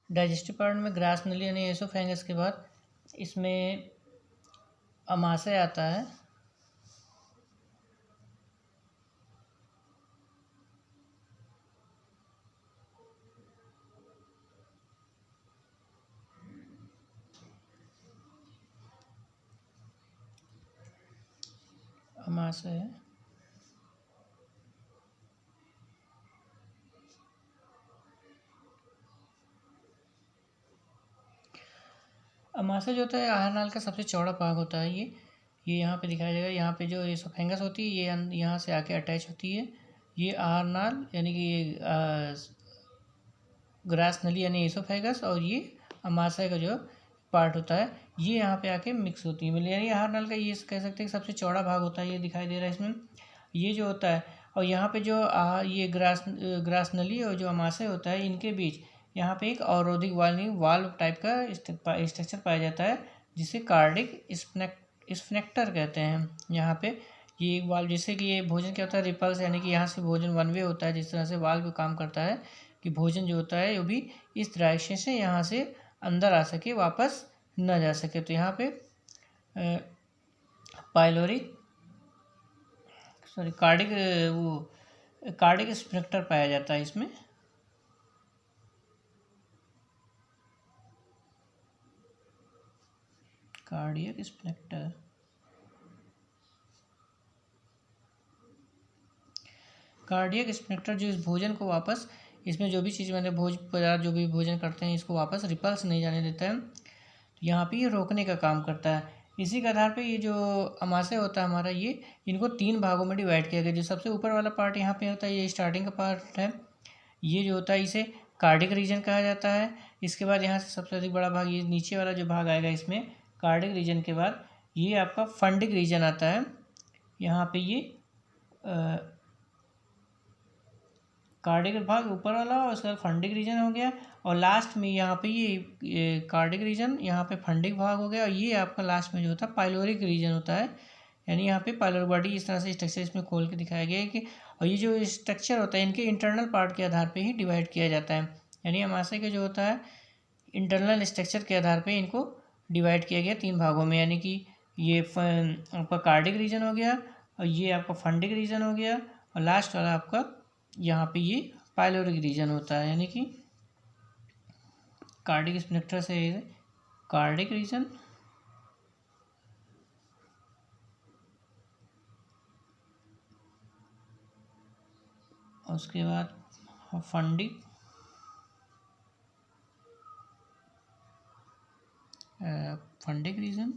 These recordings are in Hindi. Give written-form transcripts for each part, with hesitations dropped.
डाइजेस्टिव पार्ट में ग्रास नली यानी एसोफेगस के बाद इसमें अमाशय आता है। अमाशय अमाशय जो होता है आहार नाल का सबसे चौड़ा भाग होता है। ये यहाँ पे दिखाया जाएगा। यहाँ पे जो एसोफेगस होती है ये यहाँ से आके अटैच होती है। ये आहार नाल यानी कि ये ग्रास नली यानी एसोफेगस, और ये अमाशय का जो पार्ट होता है ये यहाँ पे आके मिक्स होती है। मतलब यानी आहार नाल का ये कह सकते हैं कि सबसे चौड़ा भाग होता है। ये दिखाई दे रहा है इसमें, ये जो होता है। और यहाँ पे जो ये ग्रास नली और जो अमाशय होता है इनके बीच यहाँ पे एक अवरोधिक वाल्व टाइप का स्ट्रक्चर पाया जाता है, जिसे कार्डिक स्फिंक्टर कहते हैं। यहाँ पे ये एक वाल्व, जैसे कि ये भोजन क्या होता है रिपल्स, यानी कि यहाँ से भोजन वन वे होता है। जिस तरह से वाल्व काम करता है कि भोजन जो होता है वो भी इस डायरेक्शन से यहाँ से अंदर आ सके, वापस न जा सके। तो यहाँ पे कार्डिक स्फिंक्टर पाया जाता है इसमें। कार्डियक स्फिंक्टर जो इस भोजन को वापस, इसमें जो भी चीज़ मैंने भोज पदार्थ जो भी भोजन करते हैं इसको वापस रिपल्स नहीं जाने देता है। तो यहाँ पे ये रोकने का काम करता है। इसी के आधार पे ये जो अमाशय होता है हमारा, ये इनको 3 भागों में डिवाइड किया गया। जो सबसे ऊपर वाला पार्ट यहाँ पे होता है ये स्टार्टिंग का पार्ट है। ये जो होता है इसे कार्डिक रीजन कहा जाता है। इसके बाद यहाँ से सबसे अधिक बड़ा भाग ये नीचे वाला जो भाग आएगा इसमें कार्डिक रीजन के बाद ये आपका फंडिक रीजन आता है। यहाँ पे ये कार्डिक भाग ऊपर वाला और उसका फंडिक रीजन हो गया, और लास्ट में यहाँ पे ये कार्डिक रीजन, यहाँ पे फंडिक भाग हो गया, और ये आपका लास्ट में जो होता है पाइलोरिक रीजन होता है। यानी यहाँ पे पाइलोरिक बॉडी इस तरह से स्ट्रक्चर इसमें खोल के दिखाया गया है कि, और ये जो स्ट्रक्चर होता है इनके इंटरनल पार्ट के आधार पे ही डिवाइड किया जाता है। यानी अमाशय का जो होता है इंटरनल स्ट्रक्चर के आधार पे इनको डिवाइड किया गया 3 भागों में। यानी कि ये आपका कार्डिक रीजन हो गया, और ये आपका फंडिक रीजन हो गया, और लास्ट वाला आपका यहाँ पे ये पाइलोरिक रीजन होता है। यानी कि कार्डिक स्फिंक्टर से कार्डिक रीजन, उसके बाद फंडिक रीजन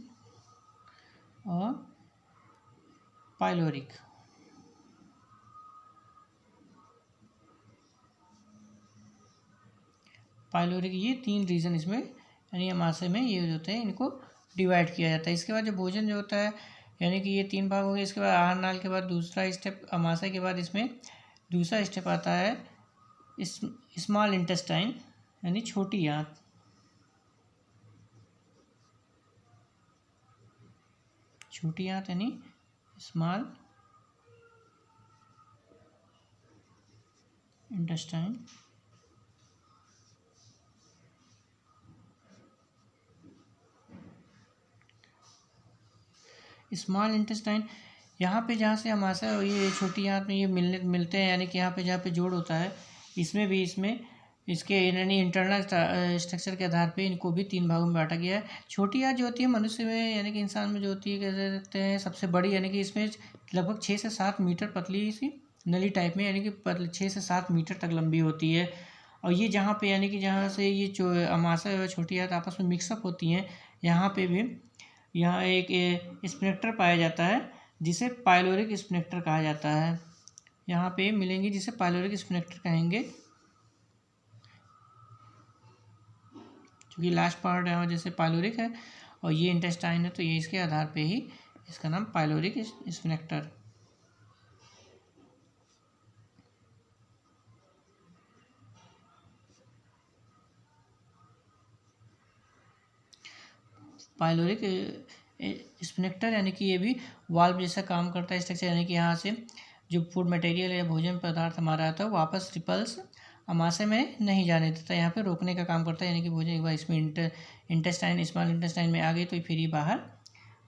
और पाइलोरिक। ये 3 रीजन इसमें यानी अमाशय में ये होते हैं, इनको डिवाइड किया जाता है। इसके बाद जो भोजन जो होता है यानी कि ये 3 भाग हो गए। इसके बाद आहार नाल के बाद दूसरा स्टेप, अमाशय के बाद इसमें दूसरा स्टेप आता है स्मॉल इंटेस्टाइन यानी छोटी आंत। यानी स्मॉल इंटेस्टाइन। स्मॉल इंटेस्टाइन यहाँ पे जहाँ से अमाशय और ये छोटी आंत में ये मिलते हैं, यानी कि यहाँ पे जहाँ पे जोड़ होता है इसमें भी इसके यानी इंटरनल स्ट्रक्चर के आधार पे इनको भी 3 भागों में बांटा गया है। छोटी आंत जो होती है मनुष्य में यानी कि इंसान में जो होती है कह सकते हैं सबसे बड़ी, यानी कि इसमें लगभग 6 से 7 मीटर पतली सी नली टाइप में, यानी कि 6 से 7 मीटर तक लंबी होती है। और ये जहाँ पे यानी कि जहाँ से ये जो अमाशय और छोटी आंत आपस में मिक्सअप होती हैं, यहाँ पे भी यहाँ एक स्फिंक्टर पाया जाता है जिसे पाइलोरिक स्फिंक्टर कहा जाता है। यहाँ पे मिलेंगे जिसे पाइलोरिक स्फिंक्टर कहेंगे, क्योंकि लास्ट पार्ट है जैसे पाइलोरिक है और ये इंटेस्टाइन है, तो ये इसके आधार पे ही इसका नाम पाइलोरिक स्फिंक्टर। पाइलोरिक स्फिंक्टर यानी कि ये भी वाल्व जैसा काम करता है स्ट्रक्चर, यानी कि यहाँ से जो फूड मटेरियल या भोजन पदार्थ हमारा आता है वापस रिपल्स आमाशय में नहीं जाने देता, यहाँ पे रोकने का काम करता है। यानी कि भोजन एक बार इसमें इंटेस्टाइन स्मॉल इंटेस्टाइन में आ गई तो फिर ये बाहर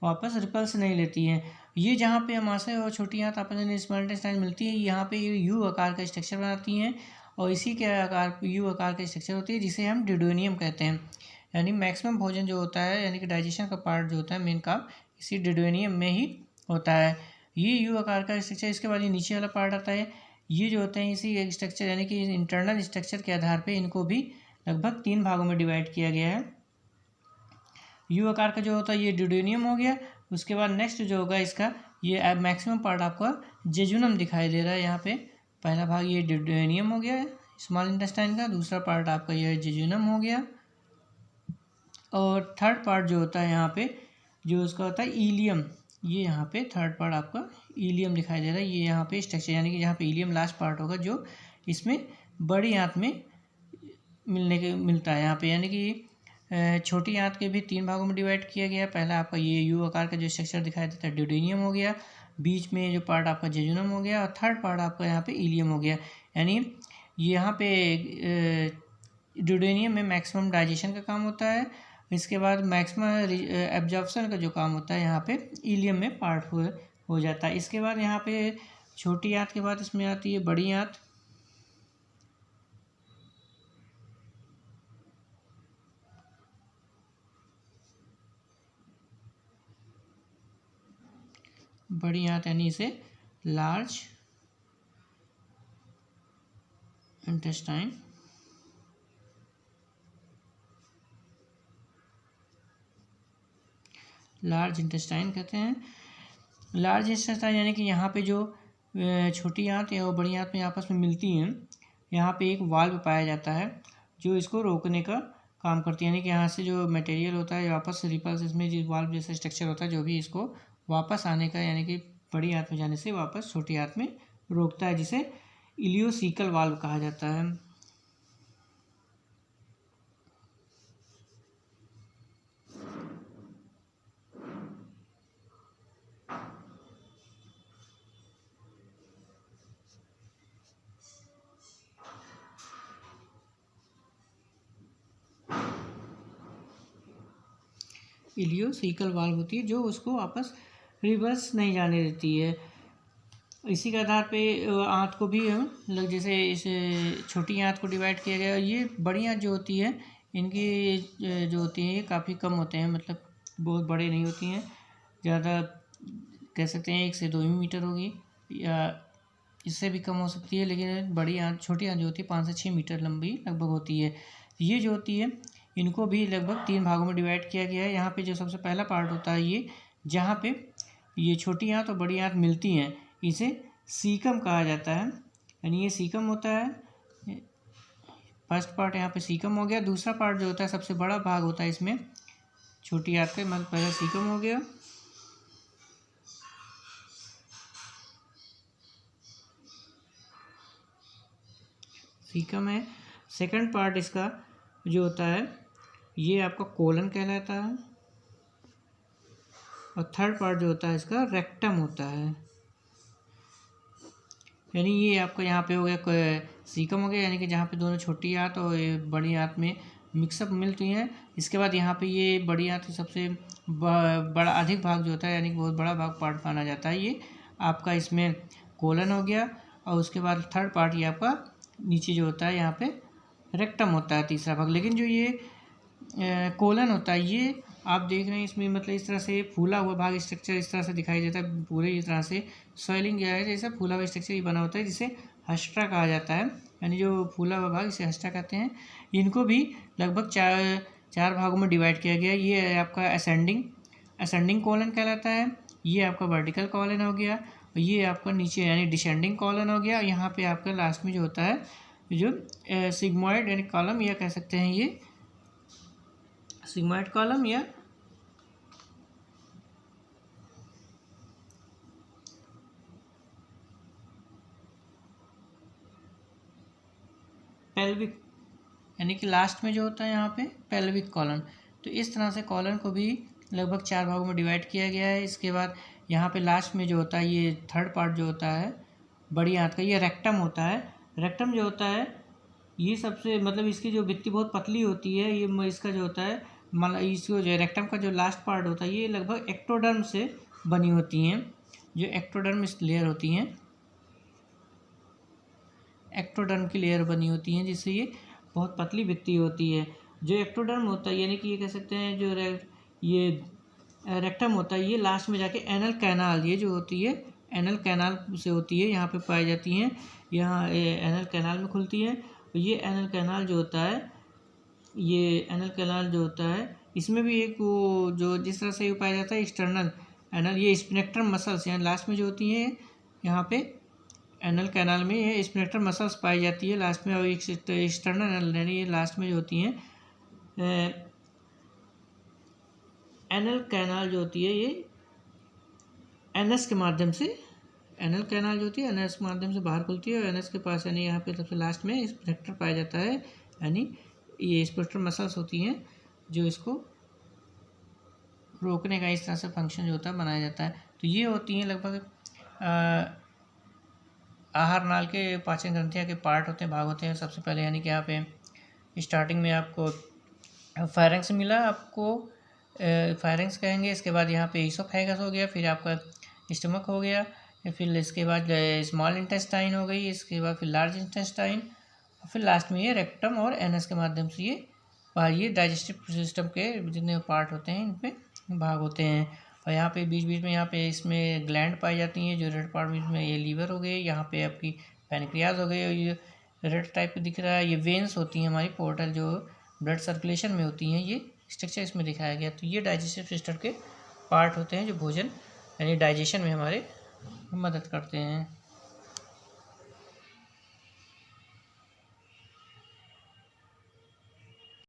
वापस रिपल्स नहीं लेती है। ये जहाँ पे आमाशय और छोटी आंत आपस में स्मॉल इंटेस्टाइन मिलती है, यहाँ पे ये यू आकार का स्ट्रक्चर बनाती हैं और इसी के आकार यू आकार का स्ट्रक्चर होती है जिसे हम डिडोनियम कहते हैं। यानी मैक्सिमम भोजन जो होता है यानी कि डाइजेशन का पार्ट जो होता है मेन काम इसी डिडोनियम में ही होता है। ये यू आकार का स्ट्रक्चर, इसके बाद ये नीचे वाला पार्ट आता है। ये जो होते हैं इसी स्ट्रक्चर यानी कि इंटरनल स्ट्रक्चर के आधार पे इनको भी लगभग 3 भागों में डिवाइड किया गया है। यू आकार का जो होता है ये डिडोनियम हो गया। उसके बाद नेक्स्ट जो होगा इसका ये मैक्सिमम पार्ट आपका जेजुनम दिखाई दे रहा है। यहाँ पे पहला भाग ये डिडोनियम हो गया स्मॉल इंटेस्टाइन का, दूसरा पार्ट आपका ये जेजुनम हो गया और थर्ड पार्ट जो होता है यहाँ पे जो उसका होता है इलियम। ये यहाँ पे थर्ड पार्ट आपका इलियम दिखाई दे रहा है। ये यहाँ पे स्ट्रक्चर यानी कि जहाँ पे इलियम लास्ट पार्ट होगा जो इसमें बड़ी आंत में मिलता है यहाँ पे। यानी कि छोटी आंत के भी 3 भागों में डिवाइड किया गया है। पहला आपका ये यू आकार का जो स्ट्रक्चर दिखाई देता है डिडोनियम हो गया, बीच में जो पार्ट आपका जेजुनम हो गया और थर्ड पार्ट आपका यहाँ पे इलियम हो गया। यानी यहाँ पे डिडोनियम में मैक्सिमम डाइजेशन का काम होता है। इसके बाद मैक्सिमम एब्जॉर्प्शन का जो काम होता है यहाँ पे इलियम में पार्ट हो जाता है। इसके बाद यहाँ पे छोटी आंत के बाद इसमें आती है बड़ी आंत। बड़ी आंत यानी इसे लार्ज इंटेस्टाइन कहते हैं। लार्ज इंटेस्टाइन यानी कि यहाँ पे जो छोटी आंत या बड़ी आंत में आपस में मिलती हैं, यहाँ पे एक वाल्व पाया जाता है जो इसको रोकने का काम करती है। यानी कि यहाँ से जो मटेरियल होता है वापस रिपल्स इसमें जो वाल्व जैसा स्ट्रक्चर होता है जो भी इसको वापस आने का यानी कि बड़ी आंत में जाने से वापस छोटी आंत में रोकता है, जिसे इलियोसिकल वाल्व कहा जाता है। इलियोसिकल वाल्व होती है जो उसको वापस रिवर्स नहीं जाने देती है। इसी के आधार पे आंत को भी जैसे इस छोटी आंत को डिवाइड किया गया। ये बड़ी आंत जो होती है इनकी जो होती है ये काफ़ी कम होते हैं, मतलब बहुत बड़े नहीं होती हैं, ज़्यादा कह सकते हैं 1 से 2 मीटर होगी या इससे भी कम हो सकती है। लेकिन बड़ी आंत छोटी आंत जो होती है 5 से 6 मीटर लंबी लगभग होती है। ये जो होती है इनको भी लगभग 3 भागों में डिवाइड किया गया है। यहाँ पे जो सबसे पहला पार्ट होता है ये जहाँ पे ये छोटी आंत और बड़ी आंत मिलती हैं इसे सीकम कहा जाता है। यानी ये सीकम होता है। फर्स्ट पार्ट यहाँ पे सीकम हो गया। दूसरा पार्ट जो होता है सबसे बड़ा भाग होता है इसमें छोटी आंत का, मतलब पहला सीकम हो गया। सीकम है। सेकंड पार्ट इसका जो होता है ये आपका कोलन कहलाता है और थर्ड पार्ट जो होता है इसका रेक्टम होता है। यानी ये आपका यहाँ पे हो गया सीकम हो गया, यानी कि जहाँ पे दोनों छोटी आंत और बड़ी आंत में मिक्सअप मिलती हैं। इसके बाद यहाँ पे ये बड़ी आंत सबसे बड़ा अधिक भाग जो होता है यानी कि बहुत बड़ा भाग पार्ट माना जाता है, ये आपका इसमें कोलन हो गया। और उसके बाद थर्ड पार्ट ये आपका नीचे जो होता है यहाँ पे रेक्टम होता है तीसरा भाग। लेकिन जो ये कोलन होता है ये आप देख रहे हैं इसमें मतलब इस तरह से फूला हुआ भाग स्ट्रक्चर इस तरह से दिखाई देता है, पूरे इस तरह से सॉइलिंग गया है जैसा फूला हुआ स्ट्रक्चर ये बना होता है जिसे हस्ट्रा कहा जाता है। यानी जो फूला हुआ भाग इसे हस्ट्रा कहते हैं। इनको भी लगभग चार भागों में डिवाइड किया गया। ये आपका असेंडिंग कॉलन कहलाता है, ये आपका वर्टिकल कॉलन हो गया और ये आपका नीचे यानी डिसेंडिंग कॉलन हो गया। यहाँ पे आपका लास्ट में जो होता है जो सिग्मॉइड यानी कॉलम या कह सकते हैं ये सिग्मॉइड कॉलम या पेल्विक यानी कि लास्ट में जो होता है यहाँ पे पेल्विक कॉलन। तो इस तरह से कॉलन को भी लगभग 4 भागों में डिवाइड किया गया है। इसके बाद यहाँ पे लास्ट में जो होता है ये थर्ड पार्ट जो होता है बड़ी आंत का ये रेक्टम होता है। रेक्टम जो होता है ये सबसे मतलब इसकी जो भित्ति बहुत पतली होती है, ये इसका जो होता है मतलब इसको जो रेक्टम का जो लास्ट पार्ट होता है ये लगभग एक्टोडर्म से बनी होती हैं। जो एक्टोडर्म लेयर होती हैं, एक्टोडर्म की लेयर बनी होती हैं, जिससे ये बहुत पतली भित्ति होती है। जो एक्टोडर्म होता है यानी कि ये कह सकते हैं जो ये रेक्टम होता है, ये लास्ट में जाके एनल कैनाल, ये जो होती है एनल कैनाल से होती है, यहाँ पे पाई जाती हैं। यहाँ एनल कैनाल में खुलती है। ये एनल कैनाल जो होता है, ये एनल कैनाल जो होता है इसमें भी एक वो जो जिस तरह से ये पाया जाता है एक्सटर्नल एनल, ये स्पिनेक्ट्रम मसल्स यहाँ लास्ट में जो होती हैं, यहाँ पे एनल कैनाल में ये स्पिनेक्ट्रम मसल्स पाई जाती है लास्ट में, और एक्सटर्नल एनल यानी ये लास्ट में जो होती हैं। एनल कैनाल जो होती है ये एनएस के माध्यम से, एनल कैनाल जो होती है एनएस के माध्यम से बाहर खुलती है, और एनएस के पास यानी यहाँ पे सबसे लास्ट में स्पिनेक्टर पाया जाता है, यानी ये स्पिनेक्टर मसल्स होती हैं जो इसको रोकने का इस तरह से फंक्शन जो होता है बनाया जाता है। तो ये होती हैं लगभग आहार नाल के पाचन ग्रंथियाँ के पार्ट होते हैं, भाग होते हैं। सबसे पहले यानी कि यहाँ पे स्टार्टिंग में आपको फायरेंक्स मिला, आपको फायरेंक्स कहेंगे। इसके बाद यहाँ पे ईसोफेगस हो गया, फिर आपका स्टमक हो गया, फिर इसके बाद स्मॉल इंटेस्टाइन हो गई, इसके बाद फिर लार्ज इंटेस्टाइन, और फिर लास्ट में ये रेक्टम और एनएस के माध्यम से ये डाइजेस्टिव सिस्टम के जितने पार्ट होते हैं इनमें भाग होते हैं। और यहाँ पे बीच बीच में यहाँ पे इसमें ग्लैंड पाई जाती हैं, जो रेड पार्ट में ये लीवर हो गए, यहाँ पे आपकी पैनक्रियाज हो गई, और ये रेड टाइप दिख रहा है, ये वेन्स होती हैं हमारी पोर्टल जो ब्लड सर्कुलेशन में होती हैं, ये स्ट्रक्चर इसमें दिखाया गया। तो ये डाइजेस्टिव सिस्टम के पार्ट होते हैं जो भोजन यानी डाइजेशन में हमारे मदद करते हैं।